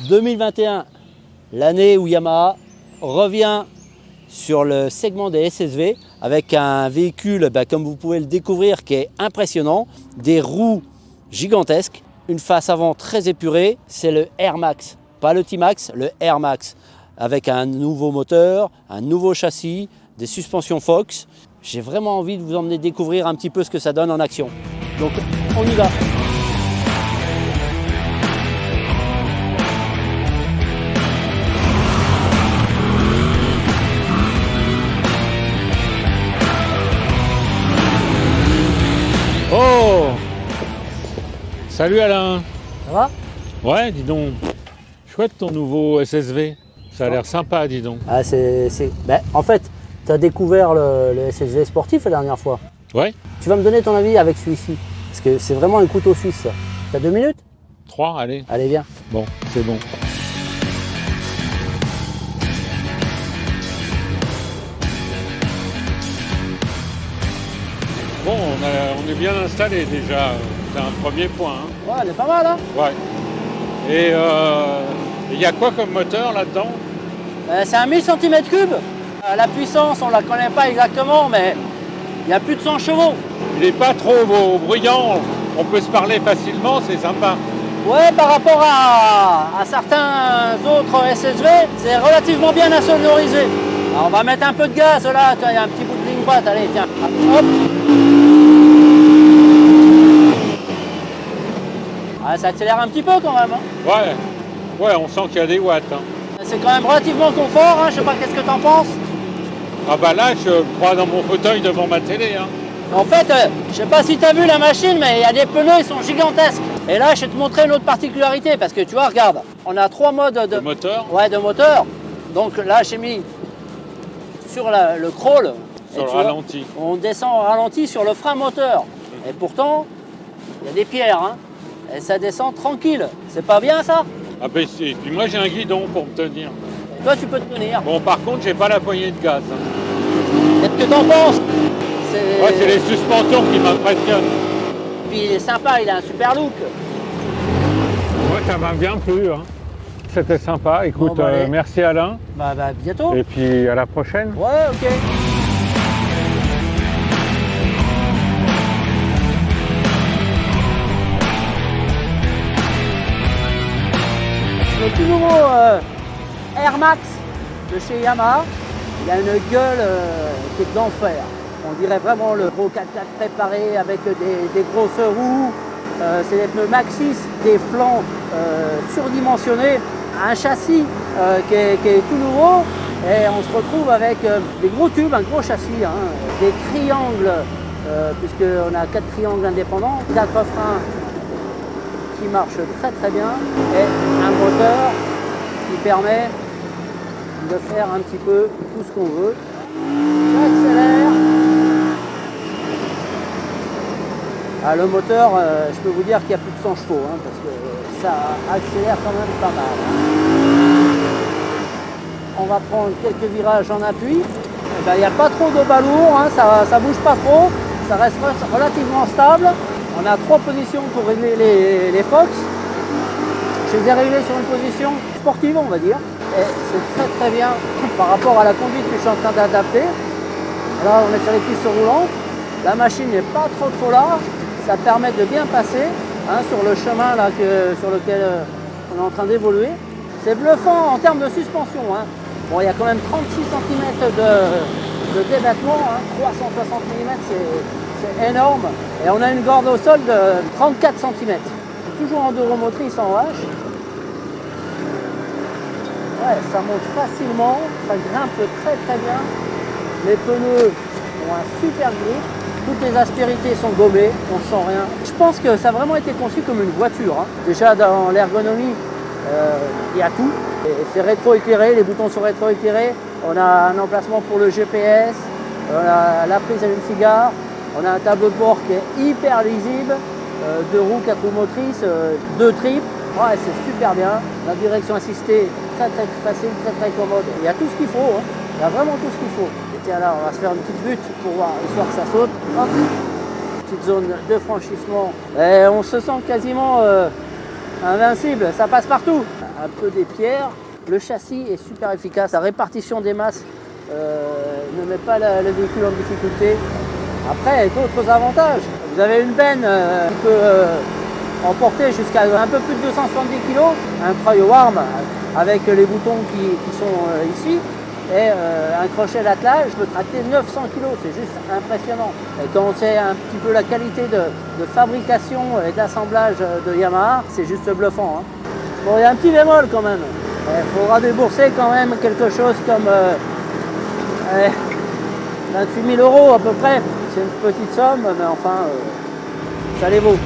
2021, l'année où Yamaha revient sur le segment des SSV avec un véhicule, comme vous pouvez le découvrir, qui est impressionnant, des roues gigantesques, une face avant très épurée, c'est le Air Max, pas le T-Max, le Air Max, avec un nouveau moteur, un nouveau châssis, des suspensions Fox. J'ai vraiment envie de vous emmener découvrir un petit peu ce que ça donne en action. Donc on y va. Oh! Salut Alain! Ça va? Ouais, dis donc, chouette ton nouveau SSV. Ça a l'air sympa, dis donc. Ah, en fait, tu as découvert le SSV sportif la dernière fois. Ouais? Tu vas me donner ton avis avec celui-ci. Parce que c'est vraiment un couteau suisse, ça. Tu as 2 minutes? 3, allez. Allez, viens. Bon, c'est bon. Bon, on est bien installé déjà. C'est un premier point. Hein. Ouais, elle est pas mal, hein? Ouais. Et il y a quoi comme moteur là-dedans? C'est un 1000 cm3. La puissance, on la connaît pas exactement, mais il y a plus de 100 chevaux. Il n'est pas trop bruyant. On peut se parler facilement, c'est sympa. Ouais, par rapport à certains autres SSV, c'est relativement bien insonorisé. Alors, on va mettre un peu de gaz là, il y a un petit bout de ligne droite, allez, tiens, hop. Ah, ça accélère un petit peu quand même. Hein. Ouais, on sent qu'il y a des watts. Hein. C'est quand même relativement confort, hein. Je sais pas qu'est-ce que t'en penses. Ah bah là, je crois dans mon fauteuil devant ma télé. Hein. En fait, je sais pas si tu as vu la machine, mais il y a des pneus, ils sont gigantesques. Et là, je vais te montrer une autre particularité, parce que tu vois, regarde, on a 3 modes de moteur. Ouais, de moteur. Donc là, j'ai mis sur le crawl. Sur le ralenti. On descend au ralenti sur le frein moteur. Et pourtant, il y a des pierres, hein. Et ça descend tranquille. C'est pas bien ça? Ah ben si. Puis moi j'ai un guidon pour me tenir. Et toi tu peux te tenir. Bon par contre j'ai pas la poignée de gaz. Hein. Qu'est-ce que t'en penses? Ouais, c'est les suspensions qui m'impressionnent. Puis il est sympa, il a un super look. Moi ça m'a bien plu. Hein. C'était sympa. Écoute, bon, merci Alain. Bah bientôt. Et puis à la prochaine. Ouais, ok. Le tout nouveau Air Max de chez Yamaha, il a une gueule qui est d'enfer. On dirait vraiment le gros 4x4 préparé avec des grosses roues. C'est des pneus Maxxis, des flancs surdimensionnés, un châssis qui est tout nouveau. Et on se retrouve avec des gros tubes, un gros châssis, hein, des triangles, puisqu'on a 4 triangles indépendants, 4 freins qui marche très bien et un moteur qui permet de faire un petit peu tout ce qu'on veut. J'accélère. Ah, le moteur, je peux vous dire qu'il y a plus de 100 chevaux, hein, parce que ça accélère quand même pas mal. On va prendre quelques virages en appui. Il n'y a pas trop de balourd, hein, ça bouge pas trop, ça reste relativement stable. On a 3 positions pour régler les Fox. Je les ai réglés sur une position sportive, on va dire. Et c'est très bien par rapport à la conduite que je suis en train d'adapter. Là, on est sur les pistes roulantes. La machine n'est pas trop large. Ça permet de bien passer, hein, sur le chemin là, sur lequel on est en train d'évoluer. C'est bluffant en termes de suspension. Hein. Bon, il y a quand même 36 cm de débattement, hein, 360 mm, c'est énorme. Et on a une corde au sol de 34 cm. Toujours en duromotrice en H. Ouais, ça monte facilement, ça grimpe très bien. Les pneus ont un super grip. Toutes les aspérités sont gommées, on ne sent rien. Je pense que ça a vraiment été conçu comme une voiture. Hein. Déjà dans l'ergonomie, il y a tout. C'est rétro-éclairé, les boutons sont rétro-éclairés. On a un emplacement pour le GPS, on a la prise allume-cigare, on a un tableau de bord qui est hyper lisible, 2 roues, 4 roues motrices, 2 tripes. Ouais, c'est super bien. La direction assistée, très facile, très commode. Il y a tout ce qu'il faut, hein. Il y a vraiment tout ce qu'il faut. Et tiens là, on va se faire une petite butte pour voir, histoire que ça saute. Hop. Petite zone de franchissement. Et on se sent quasiment invincible, ça passe partout. un peu des pierres. Le châssis est super efficace, la répartition des masses ne met pas le véhicule en difficulté. Après, il y a d'autres avantages. Vous avez une benne qui peut emporter jusqu'à un peu plus de 270 kg, un cryo arm avec les boutons qui sont ici, et un crochet d'attelage peut tracter 900 kg, c'est juste impressionnant. Et quand on sait un petit peu la qualité de fabrication et d'assemblage de Yamaha, c'est juste bluffant, hein. Bon, il y a un petit bémol quand même. Il faudra débourser quand même quelque chose comme 28 000 € à peu près. C'est une petite somme, mais enfin, ça les vaut.